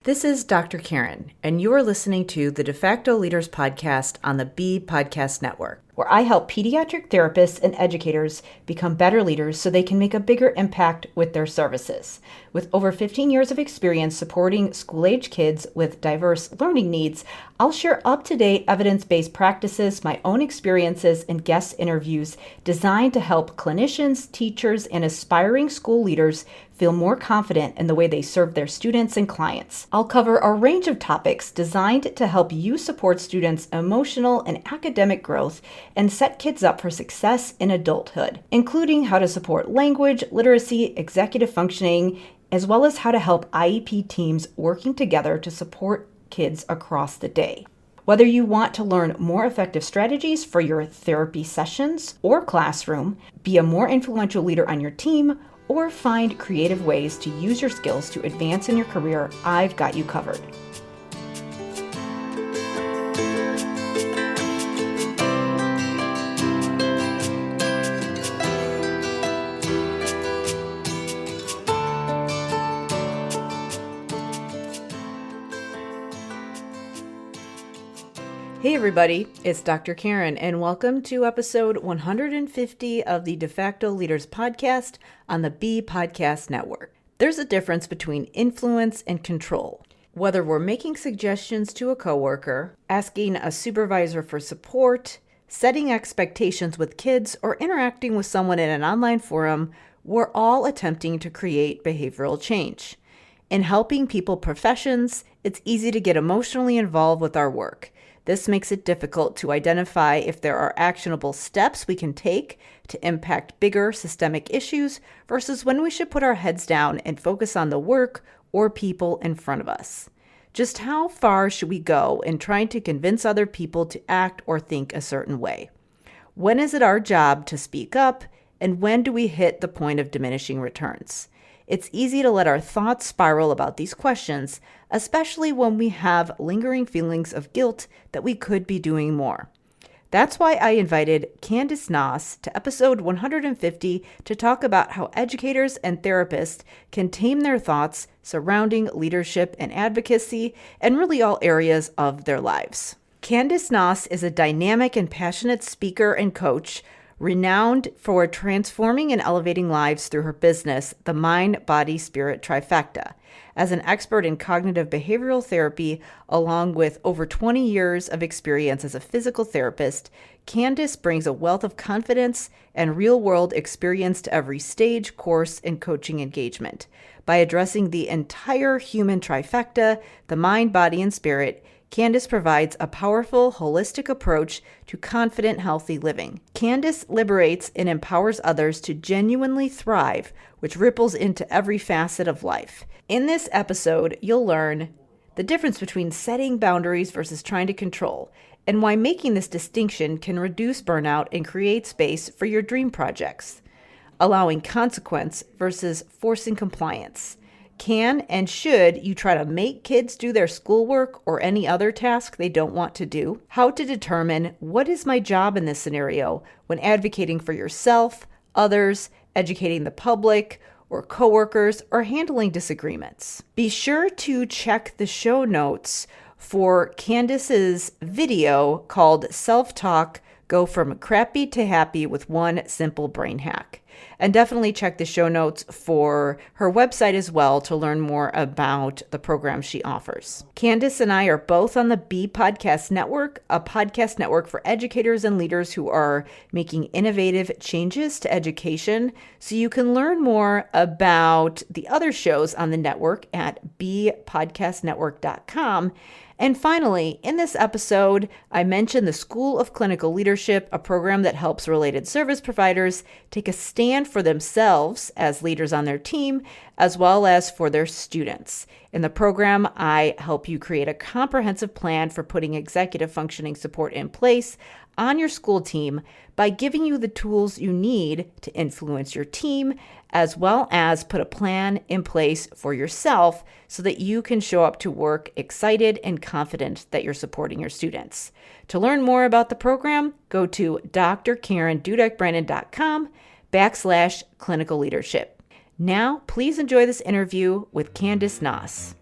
This is Dr. Karen, and you are listening to the Facto Leaders podcast on the B Podcast Network, where I help pediatric therapists and educators become better leaders so they can make a bigger impact with their services. With over 15 years of experience supporting school-age kids with diverse learning needs, I'll share up-to-date evidence-based practices, my own experiences, and guest interviews designed to help clinicians, teachers, and aspiring school leaders feel more confident in the way they serve their students and clients. I'll cover a range of topics designed to help you support students' emotional and academic growth and set kids up for success in adulthood, including how to support language, literacy, executive functioning, as well as how to help IEP teams working together to support kids across the day. Whether you want to learn more effective strategies for your therapy sessions or classroom, be a more influential leader on your team, or find creative ways to use your skills to advance in your career, I've got you covered. Hey everybody, it's Dr. Karen, and welcome to episode 150 of the De Facto Leaders podcast on the B Podcast Network. There's a difference between influence and control. Whether we're making suggestions to a coworker, asking a supervisor for support, setting expectations with kids, or interacting with someone in an online forum, we're all attempting to create behavioral change. In helping people professions, it's easy to get emotionally involved with our work. This makes it difficult to identify if there are actionable steps we can take to impact bigger systemic issues versus when we should put our heads down and focus on the work or people in front of us. Just how far should we go in trying to convince other people to act or think a certain way? When is it our job to speak up, and when do we hit the point of diminishing returns? It's easy to let our thoughts spiral about these questions, especially when we have lingering feelings of guilt that we could be doing more. That's why I invited Candice Noss to episode 150 to talk about how educators and therapists can tame their thoughts surrounding leadership and advocacy and really all areas of their lives. Candice Noss is a dynamic and passionate speaker and coach, renowned for transforming and elevating lives through her business, the Mind, Body, Spirit Trifecta. As an expert in cognitive behavioral therapy, along with over 20 years of experience as a physical therapist, Candice brings a wealth of confidence and real-world experience to every stage, course, and coaching engagement. By addressing the entire human trifecta, the mind, body, and spirit, Candice provides a powerful, holistic approach to confident, healthy living. Candice liberates and empowers others to genuinely thrive, which ripples into every facet of life. In this episode, you'll learn the difference between setting boundaries versus trying to control, and why making this distinction can reduce burnout and create space for your dream projects. Allowing consequence versus forcing compliance. Can and should you try to make kids do their schoolwork or any other task they don't want to do? How to determine what is my job in this scenario when advocating for yourself, others, educating the public, or coworkers, or handling disagreements. Be sure to check the show notes for Candice's video called Self-Talk, Go From Crappy to Happy with One Simple Brain Hack. And definitely check the show notes for her website as well to learn more about the program she offers. Candice and I are both on the B Podcast Network, a podcast network for educators and leaders who are making innovative changes to education. So you can learn more about the other shows on the network at bpodcastnetwork.com. And finally, in this episode, I mentioned the School of Clinical Leadership, a program that helps related service providers take a stand for themselves as leaders on their team, as well as for their students. In the program, I help you create a comprehensive plan for putting executive functioning support in place on your school team by giving you the tools you need to influence your team, as well as put a plan in place for yourself so that you can show up to work excited and confident that you're supporting your students. To learn more about the program, go to drkarendudek-brannan.com/clinical leadership. Now, please enjoy this interview with Candice Noss.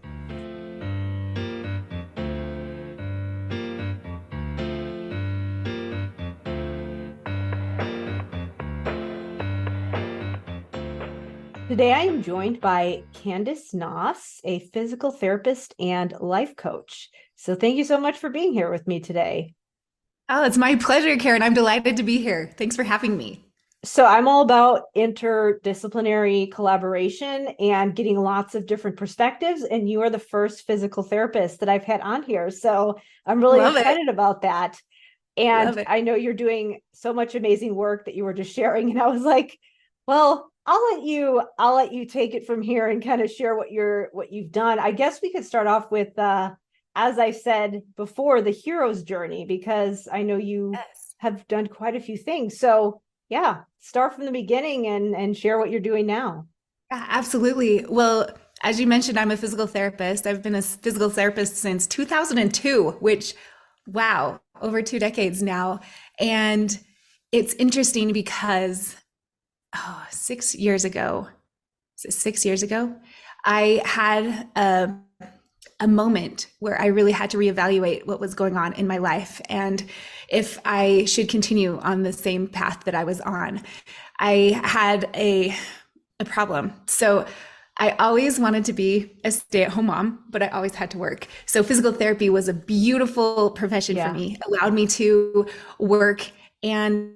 Today, I am joined by Candace Noss, a physical therapist and life coach. So thank you so much for being here with me today. Oh, it's my pleasure, Karen. I'm delighted to be here. Thanks for having me. So I'm all about interdisciplinary collaboration and getting lots of different perspectives. And you are the first physical therapist that I've had on here. So I'm really Love it. excited about that. And Love it. I know you're doing so much amazing work that you were just sharing. And I was like, well, I'll let you take it from here and kind of share what you've done. I guess we could start off with as I said before, the hero's journey, because I know you Yes. have done quite a few things. So yeah, start from the beginning and share what you're doing now. Yeah, absolutely. Well, as you mentioned, I'm a physical therapist. I've been a physical therapist since 2002, which, wow, over 2 decades now. And it's interesting because 6 years ago, is it 6 years ago, I had a moment where I really had to reevaluate what was going on in my life and if I should continue on the same path that I was on. I had a problem. So I always wanted to be a stay-at-home mom, but I always had to work. So physical therapy was a beautiful profession for Yeah. me, allowed me to work and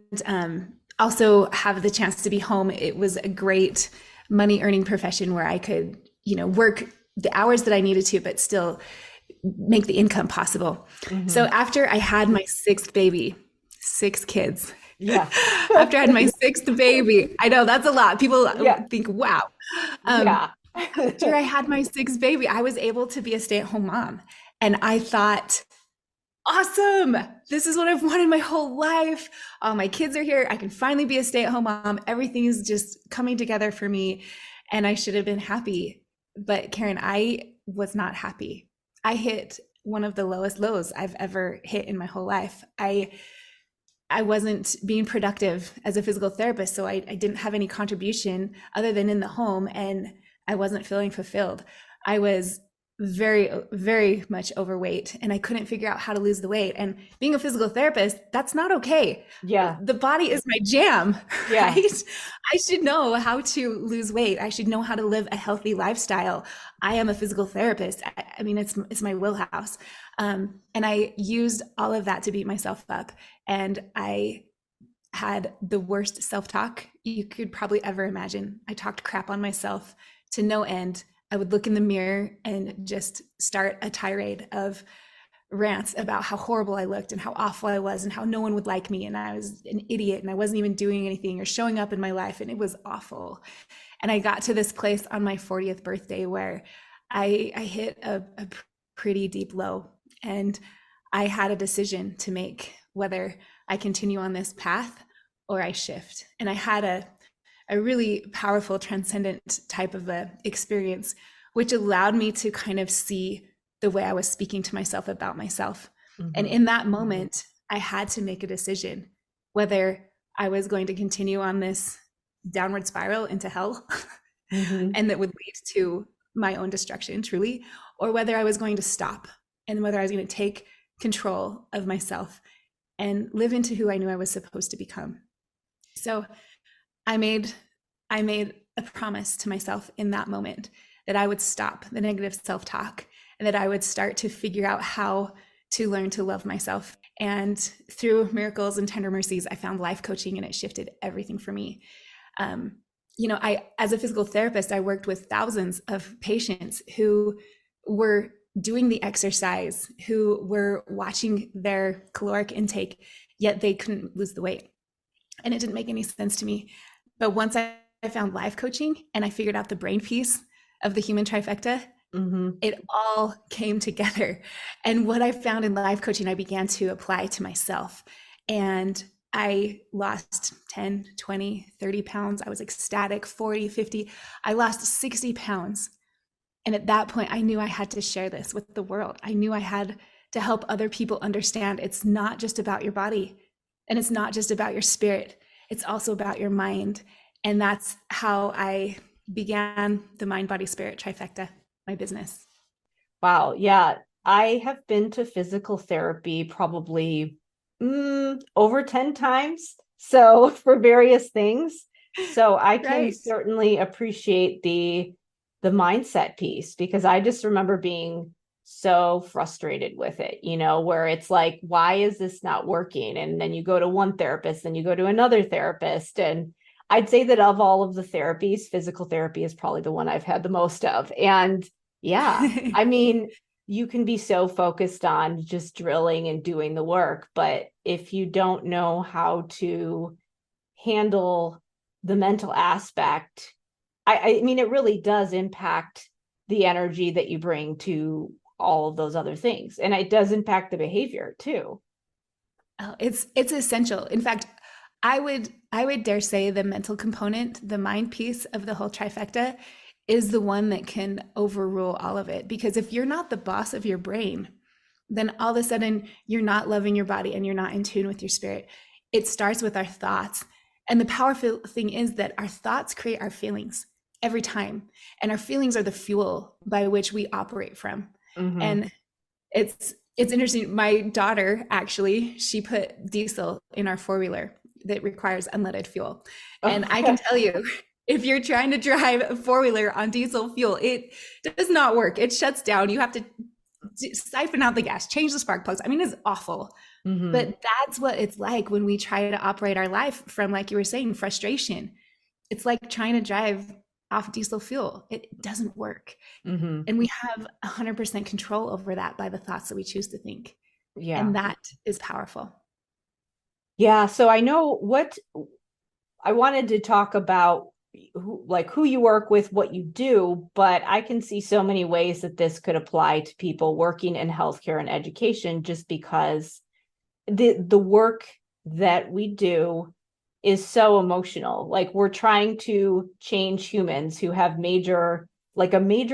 also have the chance to be home. It was a great money earning profession where I could, work the hours that I needed to, but still make the income possible. So Hmm. after I had my sixth baby, 6 kids, Yeah. after I had my sixth baby, I know that's a lot. People Yeah. think, wow. Um, Yeah. After I had my sixth baby, I was able to be a stay at home mom. And I thought, awesome. This is what I've wanted my whole life. All my kids are here. I can finally be a stay at home mom. Everything is just coming together for me. And I should have been happy. But Karen, I was not happy. I hit one of the lowest lows I've ever hit in my whole life. I wasn't being productive as a physical therapist, so I didn't have any contribution other than in the home, and I wasn't feeling fulfilled. I was very, very much overweight, and I couldn't figure out how to lose the weight. And being a physical therapist, that's not okay. Yeah. The body is my jam, Yeah. right? I should know how to lose weight. I should know how to live a healthy lifestyle. I am a physical therapist. I mean, it's my wheelhouse. And I used all of that to beat myself up. And I had the worst self talk you could probably ever imagine. I talked crap on myself to no end. I would look in the mirror and just start a tirade of rants about how horrible I looked and how awful I was and how no one would like me and I was an idiot and I wasn't even doing anything or showing up in my life, and it was awful. And I got to this place on my 40th birthday where I hit a pretty deep low, and I had a decision to make whether I continue on this path or I shift. And I had a really powerful transcendent type of a experience, which allowed me to kind of see the way I was speaking to myself about myself. And Hmm. in that moment, I had to make a decision whether I was going to continue on this downward spiral into hell Hmm. and that would lead to my own destruction, truly, or whether I was going to stop and whether I was going to take control of myself and live into who I knew I was supposed to become. So I made I made a promise to myself in that moment that I would stop the negative self-talk and that I would start to figure out how to learn to love myself. And through miracles and tender mercies, I found life coaching, and it shifted everything for me. Um, I, as a physical therapist, I worked with thousands of patients who were doing the exercise, who were watching their caloric intake, yet they couldn't lose the weight. And it didn't make any sense to me. But once I found life coaching and I figured out the brain piece of the human trifecta, Hmm. it all came together. And what I found in life coaching, I began to apply to myself. And I lost 10, 20, 30 pounds. I was ecstatic, 40, 50. I lost 60 pounds. And at that point, I knew I had to share this with the world. I knew I had to help other people understand it's not just about your body and it's not just about your spirit, it's also about your mind. And that's how I began the mind, body, spirit trifecta, my business. Wow. Yeah. I have been to physical therapy probably over 10 times. So for various things. So I can Right. certainly appreciate the mindset piece, because I just remember being so frustrated with it, where it's like, why is this not working? And then you go to one therapist, then you go to another therapist. And I'd say that of all of the therapies, physical therapy is probably the one I've had the most of. And yeah, I mean, you can be so focused on just drilling and doing the work, but if you don't know how to handle the mental aspect, I mean, it really does impact the energy that you bring to all of those other things. And it does impact the behavior too. Oh, it's essential. In fact, I would dare say the mental component, the mind piece of the whole trifecta is the one that can overrule all of it. Because if you're not the boss of your brain, then all of a sudden you're not loving your body and you're not in tune with your spirit. It starts with our thoughts. And the powerful thing is that our thoughts create our feelings every time. And our feelings are the fuel by which we operate from. Mm-hmm. And it's interesting. My daughter actually, she put diesel in our four-wheeler that requires unleaded fuel. And I can tell you, if you're trying to drive a four-wheeler on diesel fuel, it does not work. It shuts down. You have to siphon out the gas, change the spark plugs. I mean, it's awful. Mm-hmm. But that's what it's like when we try to operate our life from, like you were saying, frustration. It's like trying to drive off diesel fuel. It doesn't work. Mm-hmm. And we have 100% control over that by the thoughts that we choose to think. Yeah. And that is powerful. Yeah. So I know what I wanted to talk about, who you work with, what you do, but I can see so many ways that this could apply to people working in healthcare and education, just because the work that we do is so emotional. Like, we're trying to change humans who have a major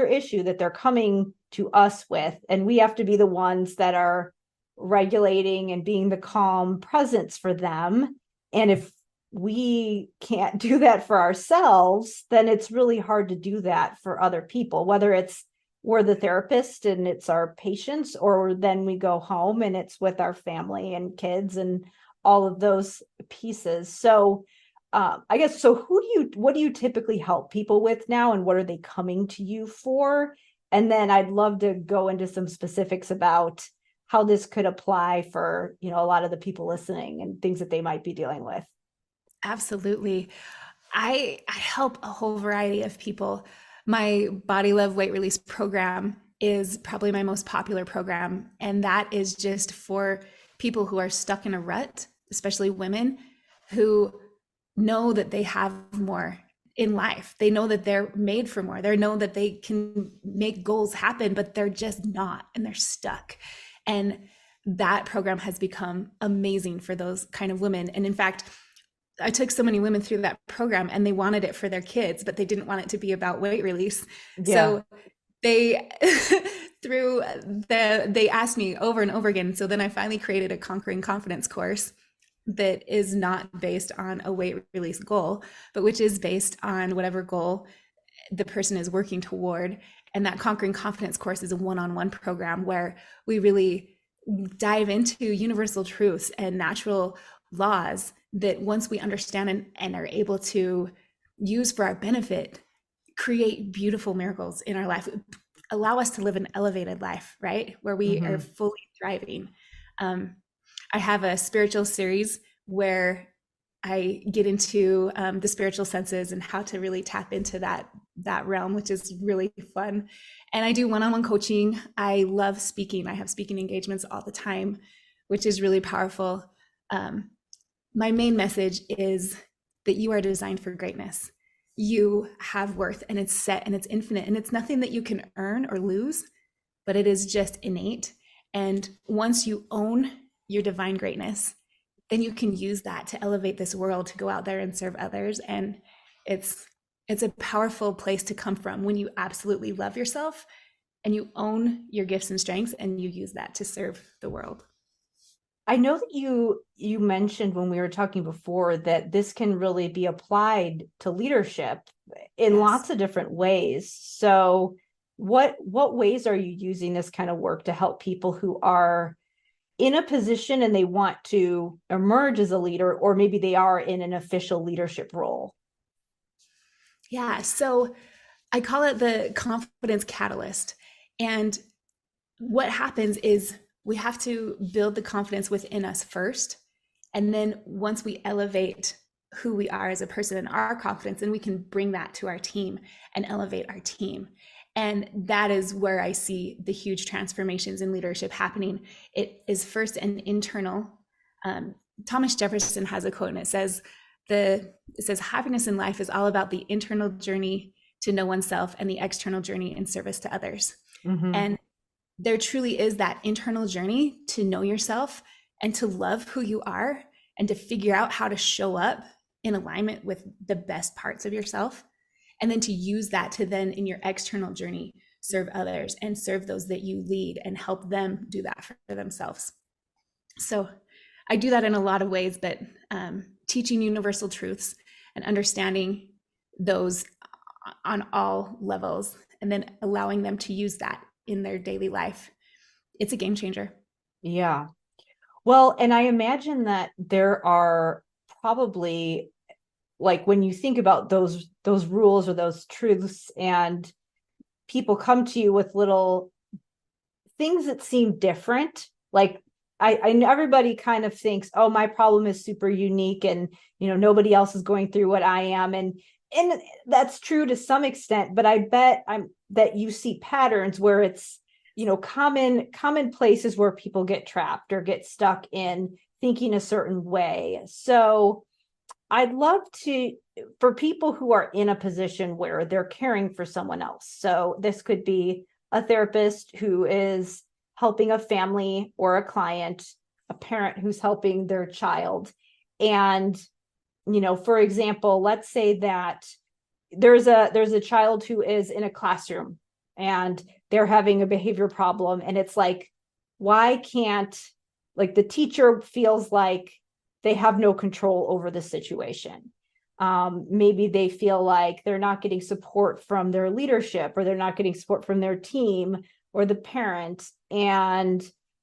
issue that they're coming to us with, and we have to be the ones that are regulating and being the calm presence for them. And if we can't do that for ourselves, then it's really hard to do that for other people, whether it's we're the therapist and it's our patients, or then we go home and it's with our family and kids and all of those pieces. So I guess, so what do you typically help people with now, and what are they coming to you for? And then I'd love to go into some specifics about how this could apply for, a lot of the people listening and things that they might be dealing with. Absolutely. I help a whole variety of people. My Body Love Weight Release program is probably my most popular program. And that is just for people who are stuck in a rut, especially women who know that they have more in life. They know that they're made for more. They know that they can make goals happen, but they're just not, and they're stuck. And that program has become amazing for those kind of women. And in fact, I took so many women through that program, and they wanted it for their kids, but they didn't want it to be about weight release. Yeah. So they they asked me over and over again. So then I finally created a Conquering Confidence course that is not based on a weight release goal, but which is based on whatever goal the person is working toward. And that Conquering Confidence course is a one-on-one program where we really dive into universal truths and natural laws that, once we understand and are able to use for our benefit, create beautiful miracles in our life, allow us to live an elevated life, right? Where we are fully thriving. I have a spiritual series where I get into the spiritual senses and how to really tap into that realm, which is really fun. And I do one-on-one coaching. I love speaking. I have speaking engagements all the time, which is really powerful. My main message is that you are designed for greatness. You have worth, and it's set, and it's infinite, and it's nothing that you can earn or lose, but it is just innate. And once you own your divine greatness, then you can use that to elevate this world, to go out there and serve others. And it's a powerful place to come from when you absolutely love yourself and you own your gifts and strengths, and you use that to serve the world. I know that you mentioned when we were talking before that this can really be applied to leadership in lots of different ways. So what ways are you using this kind of work to help people who are in a position and they want to emerge as a leader, or maybe they are in an official leadership role? Yeah. So I call it the confidence catalyst. And what happens is we have to build the confidence within us first. And then once we elevate who we are as a person and our confidence, then we can bring that to our team and elevate our team. And that is where I see the huge transformations in leadership happening. It is first an internal. Thomas Jefferson has a quote, and it says, happiness in life is all about the internal journey to know oneself and the external journey in service to others. Mm-hmm. And there truly is that internal journey to know yourself and to love who you are and to figure out how to show up in alignment with the best parts of yourself. And then to use that to then in your external journey, serve others and serve those that you lead and help them do that for themselves. So I do that in a lot of ways, but teaching universal truths and understanding those on all levels and then allowing them to use that in their daily life. It's a game changer. Yeah. Well, and I imagine that there are probably, like, when you think about those rules or those truths, and people come to you with little things that seem different, like I know everybody kind of thinks, oh, my problem is super unique and, nobody else is going through what I am. And that's true to some extent, but I bet that you see patterns where it's, common places where people get trapped or get stuck in thinking a certain way. So I'd love for people who are in a position where they're caring for someone else. So this could be a therapist who is helping a family or a client, a parent who's helping their child. And, for example, let's say that there's a child who is in a classroom and they're having a behavior problem. And it's like, why can't, like, the teacher feels like they have no control over the situation. Maybe they feel like they're not getting support from their leadership, or they're not getting support from their team or the parent. And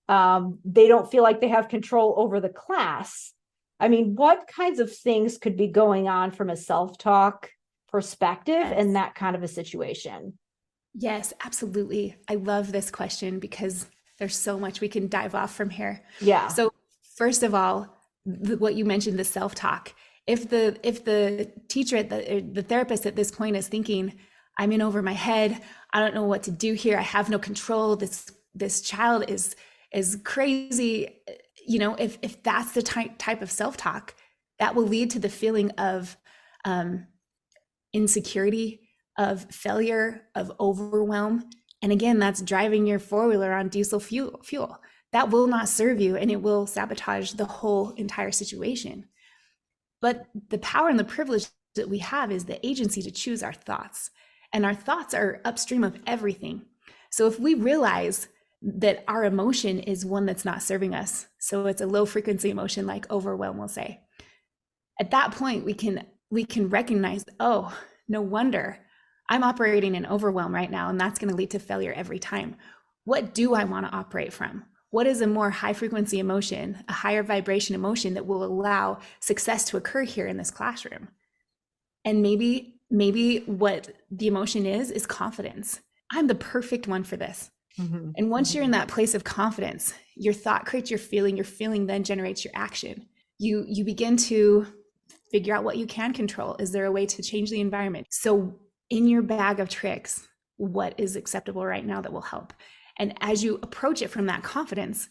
they don't feel like they have control over the class. I mean, what kinds of things could be going on from a self-talk perspective in that kind of a situation? Yes, absolutely. I love this question because there's so much we can dive off from here. Yeah. So first of all, what you mentioned, the self-talk. If the teacher, the therapist at this point is thinking, I'm in over my head, I don't know what to do here, I have no control, this child is crazy, if that's the type of self-talk, that will lead to the feeling of insecurity, of failure, of overwhelm. And again, that's driving your four-wheeler on diesel fuel. That will not serve you, and it will sabotage the whole entire situation. But the power and the privilege that we have is the agency to choose our thoughts. And our thoughts are upstream of everything. So if we realize that our emotion is one that's not serving us, so it's a low frequency emotion like overwhelm, we'll say, at that point we can recognize, oh, no wonder I'm operating in overwhelm right now, and that's going to lead to failure every time. What do I want to operate from? What is a more high frequency emotion, a higher vibration emotion that will allow success to occur here in this classroom? And maybe what the emotion is confidence. I'm the perfect one for this. Mm-hmm. And once you're in that place of confidence, your thought creates your feeling then generates your action. You begin to figure out what you can control. Is there a way to change the environment? So in your bag of tricks, what is acceptable right now that will help? And as you approach it from that confidence,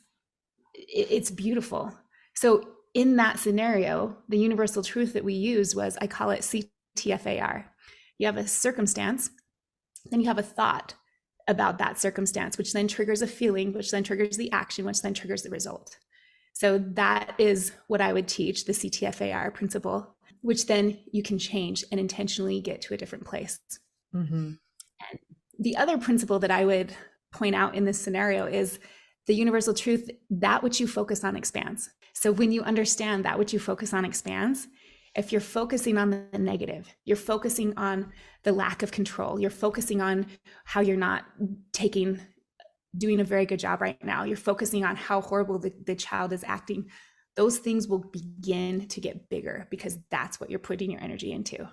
it's beautiful. So in that scenario, the universal truth that we used was, I call it CTFAR. You have a circumstance, then you have a thought about that circumstance, which then triggers a feeling, which then triggers the action, which then triggers the result. So that is what I would teach, the CTFAR principle, which then you can change and intentionally get to a different place. Mm-hmm. And the other principle that I would point out in this scenario is the universal truth, that which you focus on expands. So when you understand that which you focus on expands, if you're focusing on the negative, you're focusing on the lack of control, you're focusing on how you're not doing a very good job right now, you're focusing on how horrible the child is acting, those things will begin to get bigger because that's what you're putting your energy into.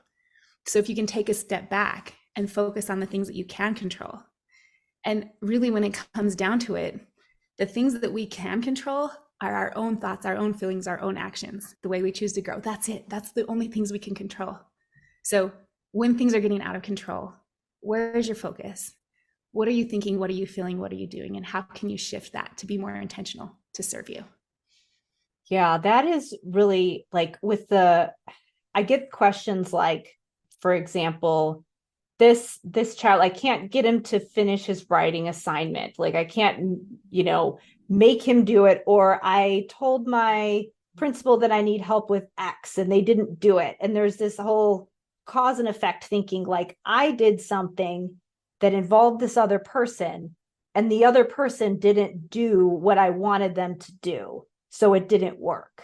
So if you can take a step back and focus on the things that you can control. And really, when it comes down to it, the things that we can control are our own thoughts, our own feelings, our own actions, the way we choose to grow. That's it. That's the only things we can control. So when things are getting out of control, where is your focus? What are you thinking? What are you feeling? What are you doing? And how can you shift that to be more intentional to serve you? Yeah, that is really like I get questions like, for example, this child, I can't get him to finish his writing assignment. Like I can't, make him do it. Or I told my principal that I need help with X and they didn't do it. And there's this whole cause and effect thinking like I did something that involved this other person and the other person didn't do what I wanted them to do. So it didn't work.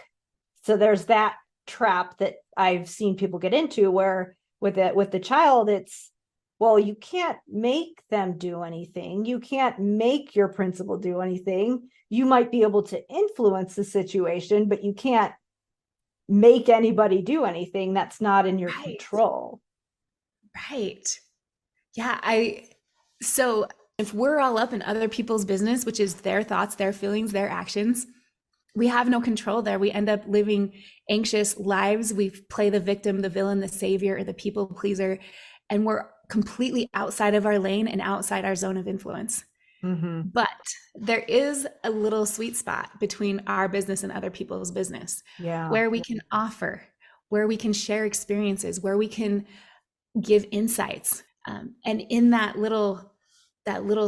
So there's that trap that I've seen people get into where with the child, it's, well, you can't make them do anything. You can't make your principal do anything. You might be able to influence the situation, but you can't make anybody do anything. That's not in your control. Right. Yeah. So if we're all up in other people's business, which is their thoughts, their feelings, their actions, we have no control there. We end up living anxious lives. We play the victim, the villain, the savior, or the people pleaser, and we're completely outside of our lane and outside our zone of influence. Mm-hmm. But there is a little sweet spot between our business and other people's business, where we can offer, where we can share experiences, where we can give insights. And in that little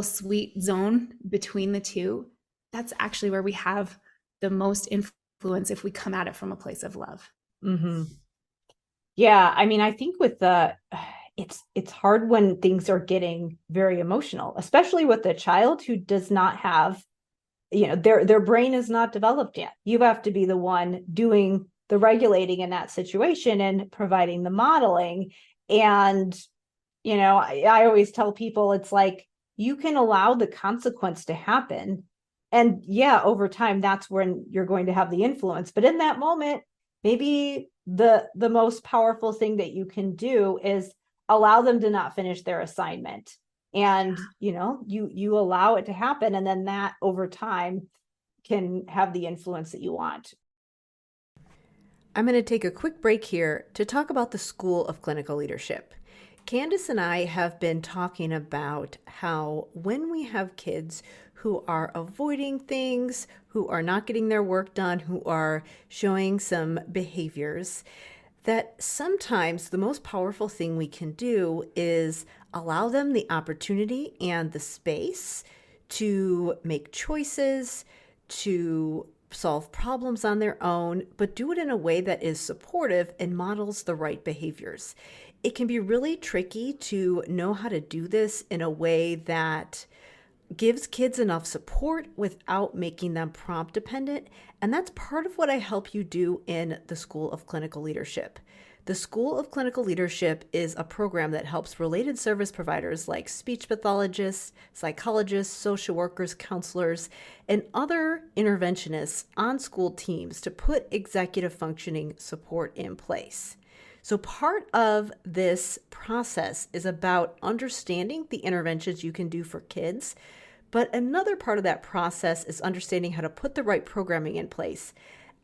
sweet zone between the two, that's actually where we have the most influence if we come at it from a place of love. Mm-hmm. Yeah. I mean, I think with it's hard when things are getting very emotional, especially with a child who does not have, their brain is not developed yet. You have to be the one doing the regulating in that situation and providing the modeling. And, I always tell people it's like, you can allow the consequence to happen. And yeah, over time, that's when you're going to have the influence. But in that moment, maybe the most powerful thing that you can do is allow them to not finish their assignment. And, you allow it to happen. And then that over time can have the influence that you want. I'm going to take a quick break here to talk about the School of Clinical Leadership. Candace and I have been talking about how when we have kids who are avoiding things, who are not getting their work done, who are showing some behaviors, that sometimes the most powerful thing we can do is allow them the opportunity and the space to make choices, to solve problems on their own, but do it in a way that is supportive and models the right behaviors. It can be really tricky to know how to do this in a way that gives kids enough support without making them prompt dependent. And that's part of what I help you do in the School of Clinical Leadership. The School of Clinical Leadership is a program that helps related service providers like speech pathologists, psychologists, social workers, counselors, and other interventionists on school teams to put executive functioning support in place. So part of this process is about understanding the interventions you can do for kids, but another part of that process is understanding how to put the right programming in place.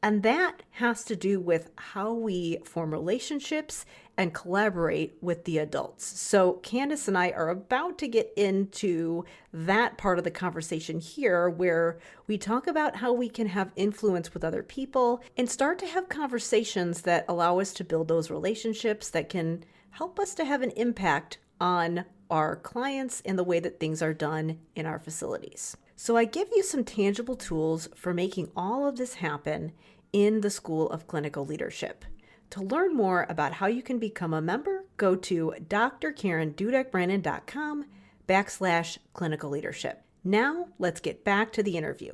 And that has to do with how we form relationships and collaborate with the adults. So Candace and I are about to get into that part of the conversation here, where we talk about how we can have influence with other people and start to have conversations that allow us to build those relationships that can help us to have an impact on our clients and the way that things are done in our facilities. So I give you some tangible tools for making all of this happen in the School of Clinical Leadership. To learn more about how you can become a member, go to drkarendudek-brannan.com/clinical leadership. Now let's get back to the interview.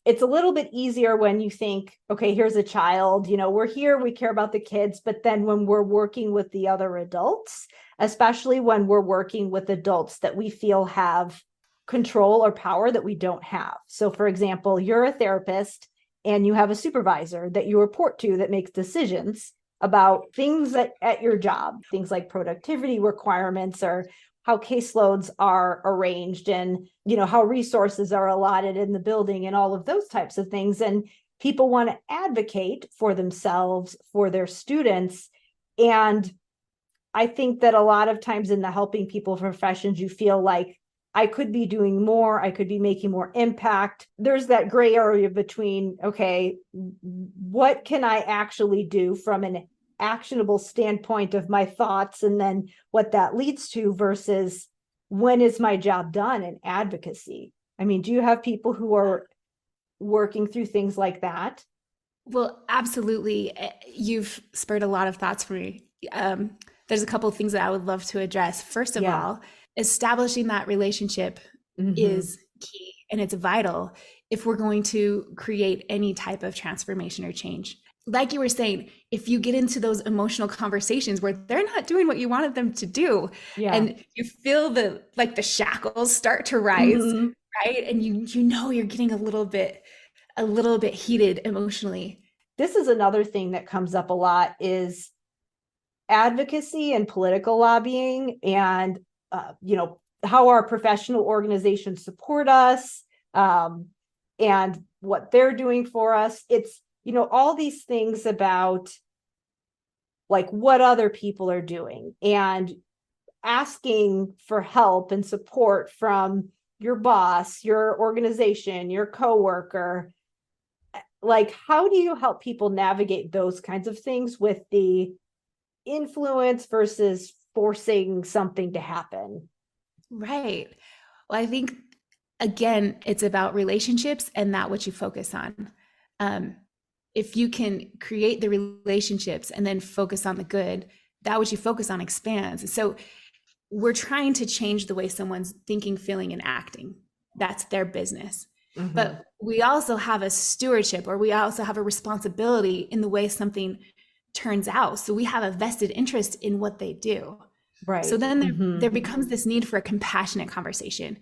It's a little bit easier when you think, okay, here's a child, we're here, we care about the kids, but then when we're working with the other adults, especially when we're working with adults that we feel have control or power that we don't have. So for example, you're a therapist and you have a supervisor that you report to that makes decisions. about things at your job, things like productivity requirements or how caseloads are arranged and, how resources are allotted in the building and all of those types of things. And people want to advocate for themselves, for their students. And I think that a lot of times in the helping people professions, you feel like I could be doing more, I could be making more impact. There's that gray area between, okay, what can I actually do from an actionable standpoint of my thoughts and then what that leads to versus when is my job done in advocacy? I mean, do you have people who are working through things like that? Well, absolutely. You've spurred a lot of thoughts for me. There's a couple of things that I would love to address. First of all, establishing that relationship is key and it's vital if we're going to create any type of transformation or change. Like you were saying, if you get into those emotional conversations where they're not doing what you wanted them to do, and you feel the shackles start to rise, right? And you're getting a little bit heated emotionally. This is another thing that comes up a lot is advocacy and political lobbying and, how our professional organizations support us and what they're doing for us. It's, all these things about like what other people are doing and asking for help and support from your boss, your organization, your coworker. Like, how do you help people navigate those kinds of things with the influence versus forcing something to happen? Right. Well, I think, again, it's about relationships and that what you focus on. If you can create the relationships and then focus on the good, that what you focus on expands. So we're trying to change the way someone's thinking, feeling, and acting. That's their business. But we also have a stewardship, or we also have a responsibility in the way something turns out. So we have a vested interest in what they do. Right. So then there becomes this need for a compassionate conversation.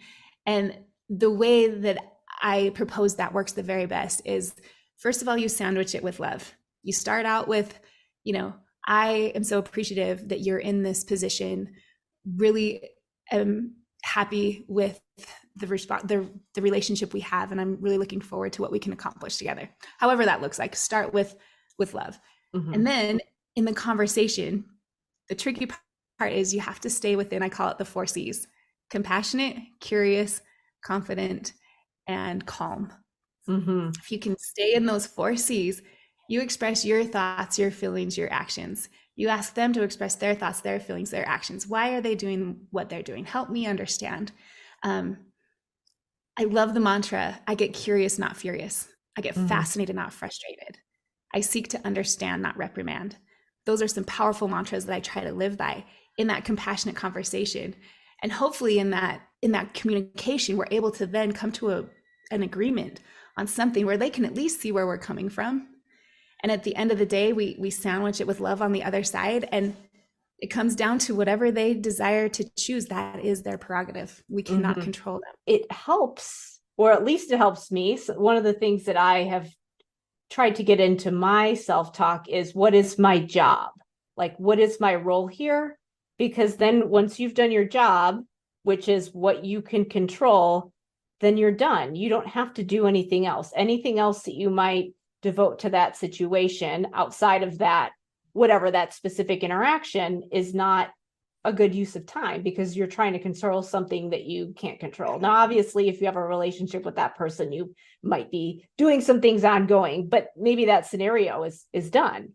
And the way that I propose that works the very best is, first of all, you sandwich it with love. You start out with, I am so appreciative that you're in this position. Really am happy with the relationship we have, and I'm really looking forward to what we can accomplish together. However that looks like, start with love. And then in the conversation, the tricky part is you have to stay within, I call it the 4 C's: compassionate, curious, confident, and calm. If you can stay in those 4 C's, you express your thoughts, your feelings, your actions. You ask them to express their thoughts, their feelings, their actions. Why are they doing what they're doing? Help me understand. I love the mantra, I get curious, not furious. I get fascinated, not frustrated. I seek to understand, not reprimand. Those are some powerful mantras that I try to live by in that compassionate conversation. And hopefully in that communication, we're able to then come to an agreement on something where they can at least see where we're coming from. And at the end of the day, we sandwich it with love on the other side. And it comes down to whatever they desire to choose. That is their prerogative. We cannot control them. It helps, or at least it helps me. So one of the things that I have tried to get into my self-talk is, what is my job? Like, what is my role here? Because then once you've done your job, which is what you can control, then you're done. You don't have to do anything else. Anything else that you might devote to that situation outside of that, whatever that specific interaction, is not a good use of time because you're trying to control something that you can't control. Now, obviously, if you have a relationship with that person, you might be doing some things ongoing, but maybe that scenario is done.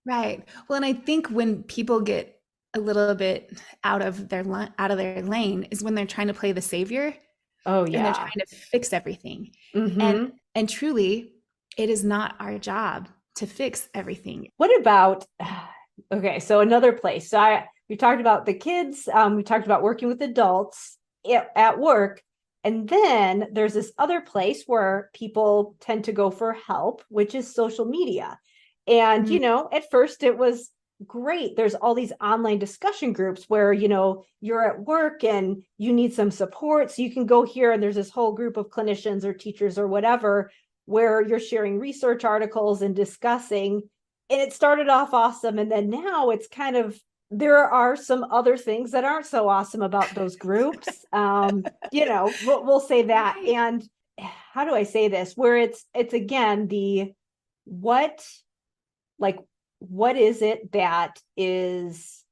Right. Well, and I think when people get a little bit out of their lane is when they're trying to play the savior. Oh yeah. And they're trying to fix everything. And truly, it is not our job to fix everything. What about, okay, so another place. So we talked about the kids, we talked about working with adults at work. And then there's this other place where people tend to go for help, which is social media. And, at first it was great. There's all these online discussion groups where, you're at work and you need some support. So you can go here and there's this whole group of clinicians or teachers or whatever, where you're sharing research articles and discussing. and it started off awesome. And then now it's kind of, there are some other things that aren't so awesome about those groups. We'll say that. Right. And how do I say this? Where it's again, what is it that is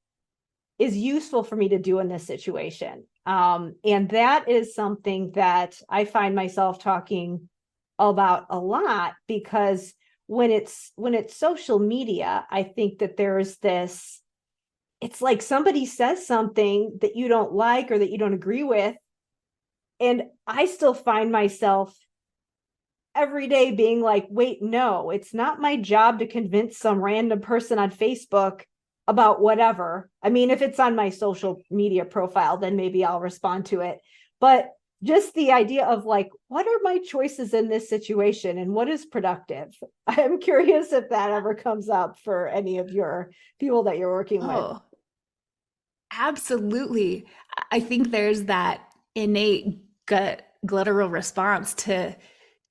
useful for me to do in this situation? And that is something that I find myself talking about a lot, because when it's social media, I think that there's this, it's like somebody says something that you don't like or that you don't agree with. And I still find myself every day being like, wait, no, it's not my job to convince some random person on Facebook about whatever. I mean, if it's on my social media profile, then maybe I'll respond to it. But just the idea of like, what are my choices in this situation and what is productive? I'm curious if that ever comes up for any of your people that you're working with. Absolutely. I think there's that innate guttural response to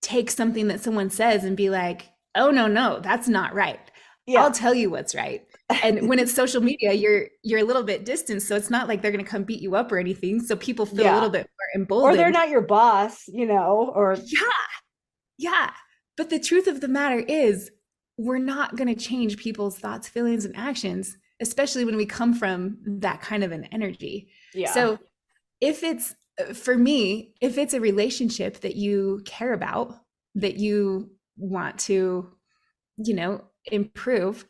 take something that someone says and be like, oh, no, that's not right. Yeah. I'll tell you what's right. And when it's social media, you're a little bit distant. So it's not like they're going to come beat you up or anything. So people feel a little bit more emboldened. Or they're not your boss, or. Yeah. But the truth of the matter is, we're not going to change people's thoughts, feelings, and actions, especially when we come from that kind of an energy. Yeah. So for me, if it's a relationship that you care about, that you want to, improve,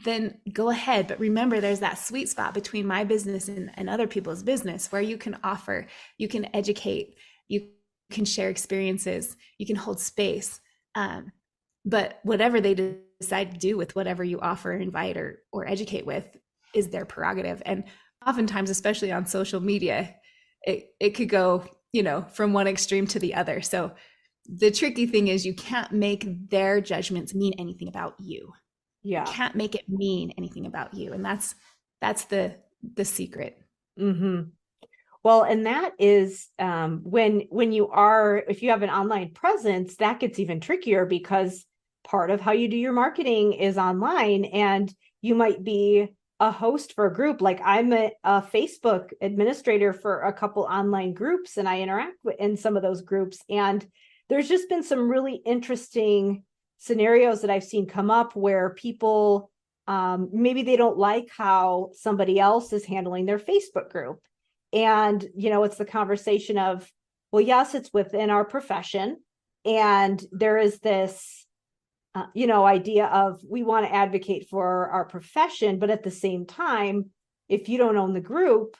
then go ahead. But remember, there's that sweet spot between my business and other people's business where you can offer, you can educate, you can share experiences, you can hold space. But whatever they decide to do with whatever you offer, invite, or educate with is their prerogative. And oftentimes, especially on social media, it could go, from one extreme to the other. So the tricky thing is you can't make their judgments mean anything about you. Yeah. You can't make it mean anything about you. And that's the secret. Mm-hmm. Well, and that is when you are, if you have an online presence, that gets even trickier, because part of how you do your marketing is online, and you might be a host for a group. Like I'm a Facebook administrator for a couple online groups, and I interact in some of those groups. And there's just been some really interesting scenarios that I've seen come up where people, maybe they don't like how somebody else is handling their Facebook group. And, it's the conversation of, well, yes, it's within our profession. And there is this, idea of, we want to advocate for our profession. But at the same time, if you don't own the group,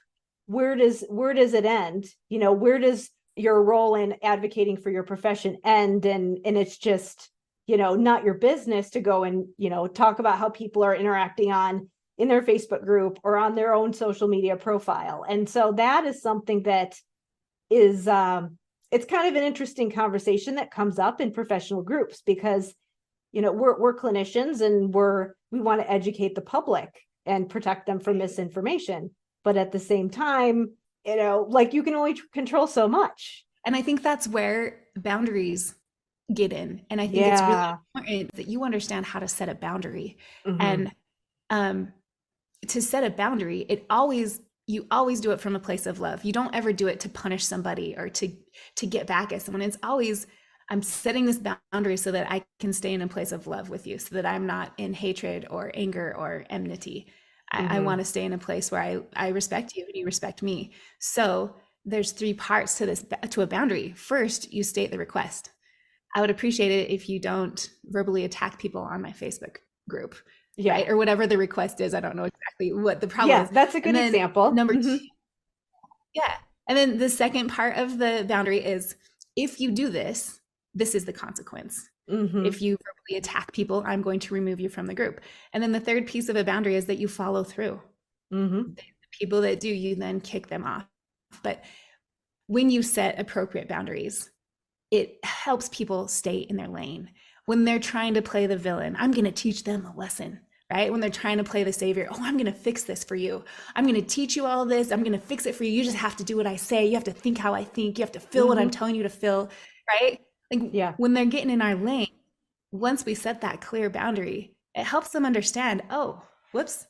where does it end? Where does your role in advocating for your profession end? And it's just, not your business to go and, talk about how people are interacting in their Facebook group or on their own social media profile. And so that is something that is, it's kind of an interesting conversation that comes up in professional groups, because, we're clinicians and we want to educate the public and protect them from misinformation. But at the same time, you can only control so much. And I think that's where boundaries get in. And I think it's really important that you understand how to set a boundary. Mm-hmm. And to set a boundary, you always do it from a place of love. You don't ever do it to punish somebody or to get back at someone. It's always, I'm setting this boundary so that I can stay in a place of love with you, so that I'm not in hatred or anger or enmity. Mm-hmm. I want to stay in a place where I respect you and you respect me. So there's 3 parts to a boundary. First, you state the request. I would appreciate it if you don't verbally attack people on my Facebook group. Yeah. Right? Or whatever the request is. I don't know exactly what the problem is. Yeah, that's a good example. Number 2. Yeah. And then the second part of the boundary is, if you do this, this is the consequence. Mm-hmm. If you verbally attack people, I'm going to remove you from the group. And then the third piece of a boundary is that you follow through. Mm-hmm. The people that do, you then kick them off. But when you set appropriate boundaries, it helps people stay in their lane. When they're trying to play the villain, I'm going to teach them a lesson, right? When they're trying to play the savior, I'm going to fix this for you. I'm going to teach you all this. I'm going to fix it for you. You just have to do what I say. You have to think how I think. You have to feel what I'm telling you to feel, right? When they're getting in our lane, once we set that clear boundary, it helps them understand, oh, whoops,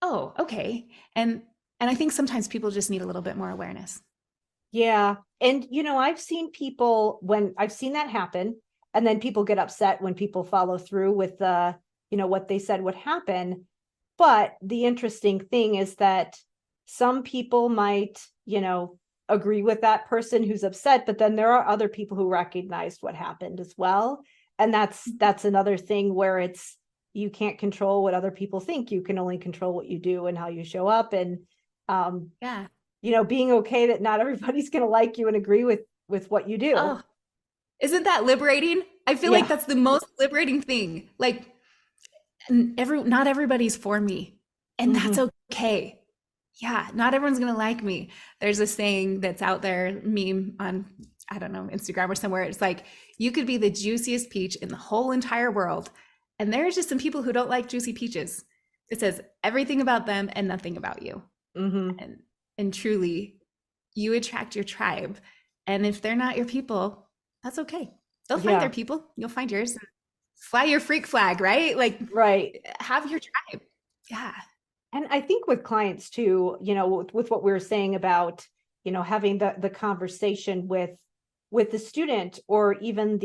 oh, okay. And I think sometimes people just need a little bit more awareness. Yeah. And, I've seen people when I've seen that happen, and then people get upset when people follow through with what they said would happen. But the interesting thing is that some people might, agree with that person who's upset, but then there are other people who recognized what happened as well. And that's another thing where you can't control what other people think. You can only control what you do and how you show up. And Yeah. being okay that not everybody's going to like you and agree with what you do. Oh, isn't that liberating? I feel like that's the most liberating thing. Like, not everybody's for me, and that's okay. Yeah, not everyone's gonna like me. There's a saying that's out there, meme on, I don't know, Instagram or somewhere. It's like, you could be the juiciest peach in the whole entire world, and there's just some people who don't like juicy peaches. It says everything about them and nothing about you. And truly, you attract your tribe, and if they're not your people, that's okay. They'll find their people. You'll find yours. Fly your freak flag, right? Like, right. Have your tribe. Yeah. And I think with clients too, with what we were saying about, having the conversation with the student, or even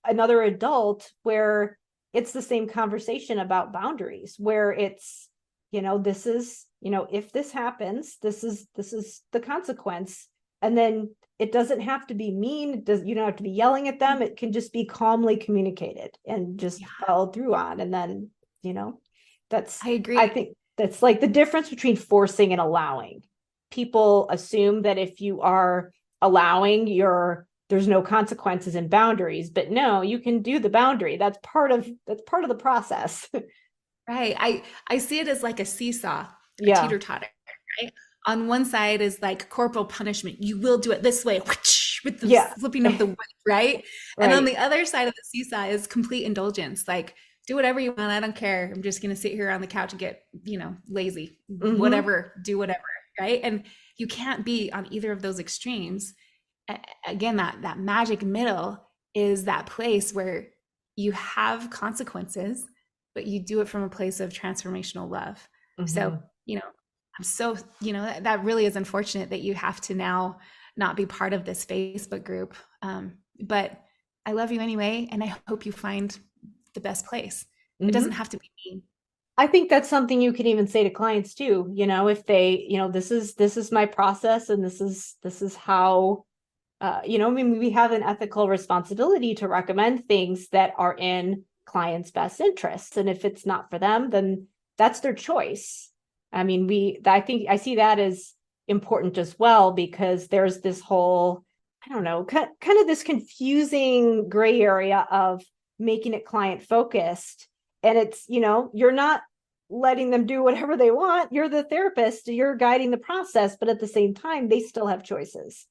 another adult, where it's the same conversation about boundaries, where it's, this is, if this happens, this is the consequence. And then it doesn't have to be mean. You don't have to be yelling at them. It can just be calmly communicated and just followed through on. And then, I agree. I think that's like the difference between forcing and allowing. People assume that if you are allowing, there's no consequences and boundaries, but no, you can do the boundary. That's part of the process. Right. I see it as like a seesaw, a teeter-totter, right? On one side is like corporal punishment. You will do it this way, with the flipping of the whip, right? And on the other side of the seesaw is complete indulgence. Like, do whatever you want. I don't care. I'm just going to sit here on the couch and get, lazy, whatever, do whatever. Right. And you can't be on either of those extremes. Again, that magic middle is that place where you have consequences, but you do it from a place of transformational love. So, I'm so, that really is unfortunate that you have to now not be part of this Facebook group. But I love you anyway. And I hope you find the best place. It doesn't have to be mean. I think that's something you can even say to clients too. If they, this is my process, and this is how, we have an ethical responsibility to recommend things that are in clients' best interests. And if it's not for them, then that's their choice. I mean, I think I see that as important as well, because there's this whole, I don't know, kind of this confusing gray area of making it client focused. And it's, you're not letting them do whatever they want. You're the therapist, you're guiding the process, but at the same time, they still have choices.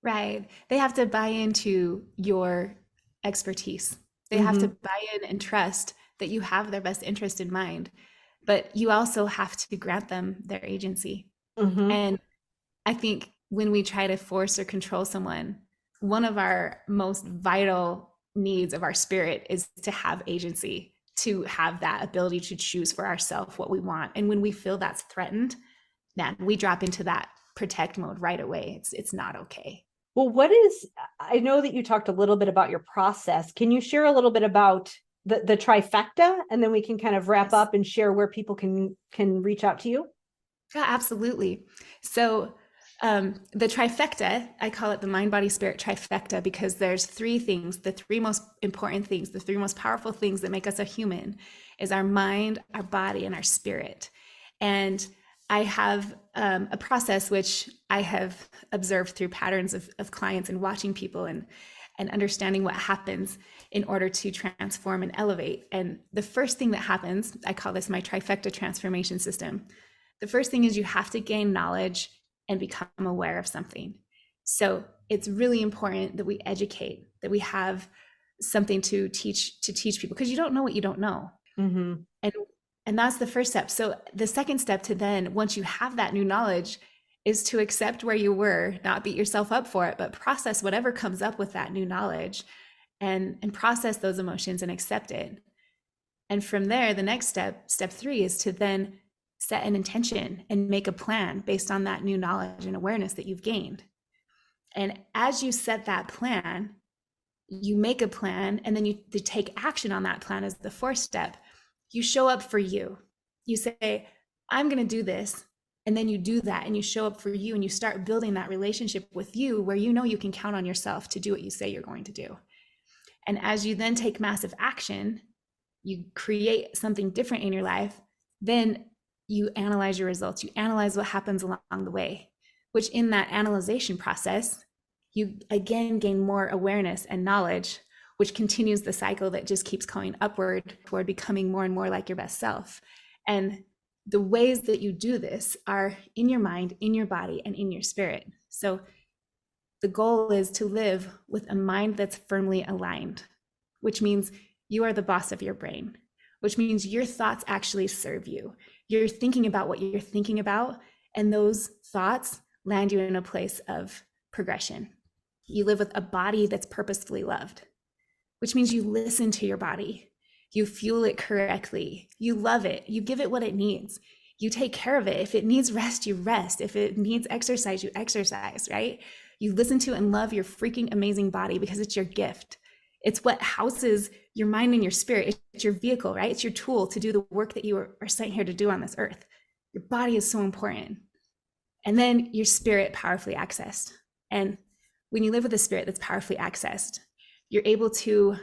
Right. They have to buy into your expertise. They have to buy in and trust that you have their best interest in mind, but you also have to grant them their agency. And I think when we try to force or control someone, one of our most vital needs of our spirit is to have agency, to have that ability to choose for ourselves what we want. And when we feel that's threatened, then we drop into that protect mode right away. It's not okay. Well, I know that you talked a little bit about your process. Can you share a little bit about the trifecta, and then we can kind of wrap up and share where people can reach out to you? Yeah, absolutely. So the trifecta, I call it the mind, body, spirit trifecta, because there's three things, the three most important things, the three most powerful things that make us a human is our mind, our body, and our spirit. And I have a process which I have observed through patterns of clients and watching people and understanding what happens in order to transform and elevate. And the first thing that happens, I call this my trifecta transformation system. The first thing is you have to gain knowledge and become aware of something. So it's really important that we educate, that we have something to teach people, because you don't know what you don't know. And that's the first step. So the second step to then, once you have that new knowledge, is to accept where you were, not beat yourself up for it, but process whatever comes up with that new knowledge and process those emotions and accept it. And from there, the next step 3, is to then set an intention and make a plan based on that new knowledge and awareness that you've gained. And as you set that plan, you make a plan, and then you take action on that plan as the 4th step. You show up for you. You say, I'm going to do this. And then you do that, and you show up for you, and you start building that relationship with you where you know you can count on yourself to do what you say you're going to do. And as you then take massive action, you create something different in your life, then you analyze your results. You analyze what happens along the way, which in that analyzation process, you again gain more awareness and knowledge, which continues the cycle that just keeps going upward toward becoming more and more like your best self. And the ways that you do this are in your mind, in your body, and in your spirit. So the goal is to live with a mind that's firmly aligned, which means you are the boss of your brain, which means your thoughts actually serve you. You're thinking about what you're thinking about, and those thoughts land you in a place of progression. You live with a body that's purposefully loved, which means you listen to your body. You fuel it correctly. You love it. You give it what it needs. You take care of it. If it needs rest, you rest. If it needs exercise, you exercise, right? You listen to and love your freaking amazing body because it's your gift. It's what houses your mind and your spirit. It's your vehicle, right? It's your tool to do the work that you are sent here to do on this earth. Your body is so important. And then your spirit powerfully accessed. And when you live with a spirit that's powerfully accessed, you're able to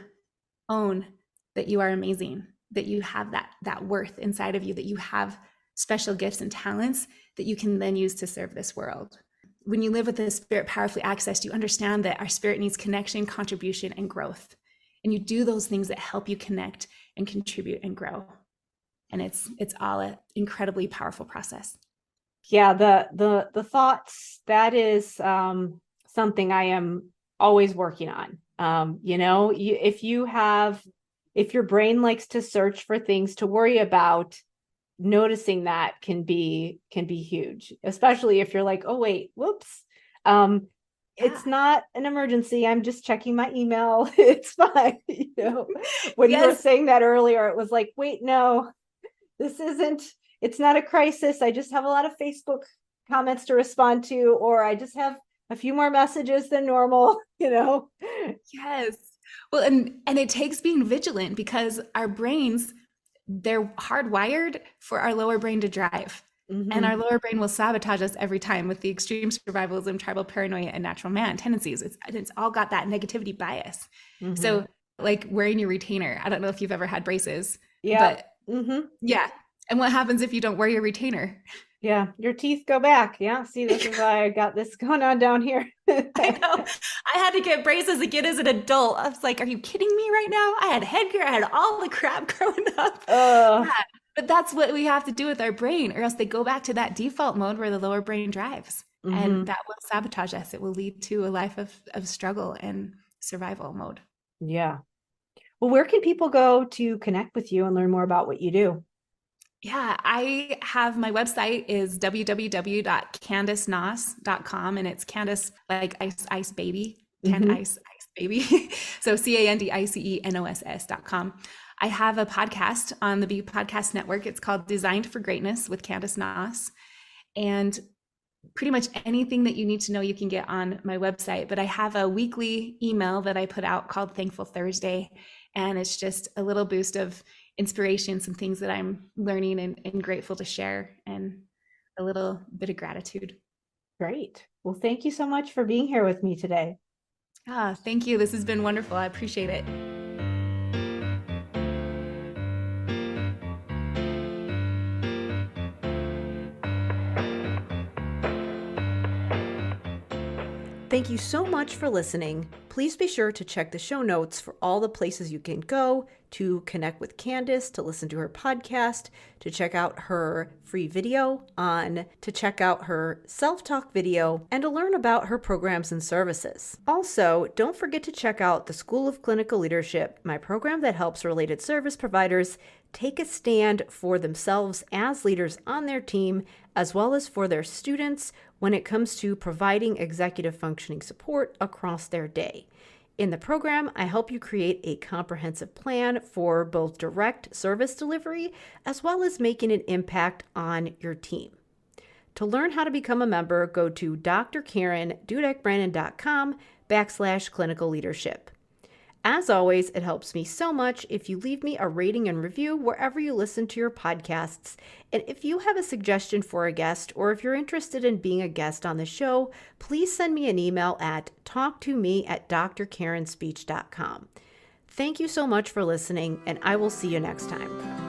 own that you are amazing, that you have that worth inside of you, that you have special gifts and talents that you can then use to serve this world. When you live with the spirit powerfully accessed, you understand that our spirit needs connection, contribution, and growth. And you do those things that help you connect and contribute and grow. And it's all an incredibly powerful process. Yeah, the thoughts, that is something I am always working on. If your brain likes to search for things to worry about, noticing that can be huge, especially if you're like, oh wait, whoops. It's not an emergency. I'm just checking my email. It's fine. When you were saying that earlier, it was like, wait, no, it's not a crisis. I just have a lot of Facebook comments to respond to, or I just have a few more messages than normal, Yes. Well, and it takes being vigilant, because our brains, they're hardwired for our lower brain to drive. Mm-hmm. And our lower brain will sabotage us every time with the extreme survivalism, tribal paranoia, and natural man tendencies. It's all got that negativity bias. Mm-hmm. So like wearing your retainer, I don't know if you've ever had braces. Yeah. But yeah. And what happens if you don't wear your retainer? Yeah, your teeth go back. Yeah, see, this is why I got this going on down here. I know. I had to get braces again as an adult. I was like, are you kidding me right now? I had headgear. I had all the crap growing up. Yeah. But that's what we have to do with our brain, or else they go back to that default mode where the lower brain drives. Mm-hmm. And that will sabotage us. It will lead to a life of struggle and survival mode. Yeah. Well, where can people go to connect with you and learn more about what you do? Yeah, I have, my website is www.candicenoss.com, and it's Candice like ice baby, ice baby. So CANDICENOSS.com. I have a podcast on the B Podcast Network. It's called Designed for Greatness with Candice Noss. And pretty much anything that you need to know, you can get on my website. But I have a weekly email that I put out called Thankful Thursday. And it's just a little boost of inspiration, some things that I'm learning and grateful to share, and a little bit of gratitude. Great. Well, thank you so much for being here with me today. Thank you. This has been wonderful. I appreciate it. Thank you so much for listening. Please be sure to check the show notes for all the places you can go to connect with Candice, to listen to her podcast, to check out her free video to check out her self-talk video, and to learn about her programs and services. Also, don't forget to check out the School of Clinical Leadership, my program that helps related service providers take a stand for themselves as leaders on their team, as well as for their students when it comes to providing executive functioning support across their day. In the program, I help you create a comprehensive plan for both direct service delivery as well as making an impact on your team. To learn how to become a member, go to drkarendudek-brannan.com/clinical leadership. As always, it helps me so much if you leave me a rating and review wherever you listen to your podcasts. And if you have a suggestion for a guest, or if you're interested in being a guest on the show, please send me an email at talktome@drkarenspeech.com. Thank you so much for listening, and I will see you next time.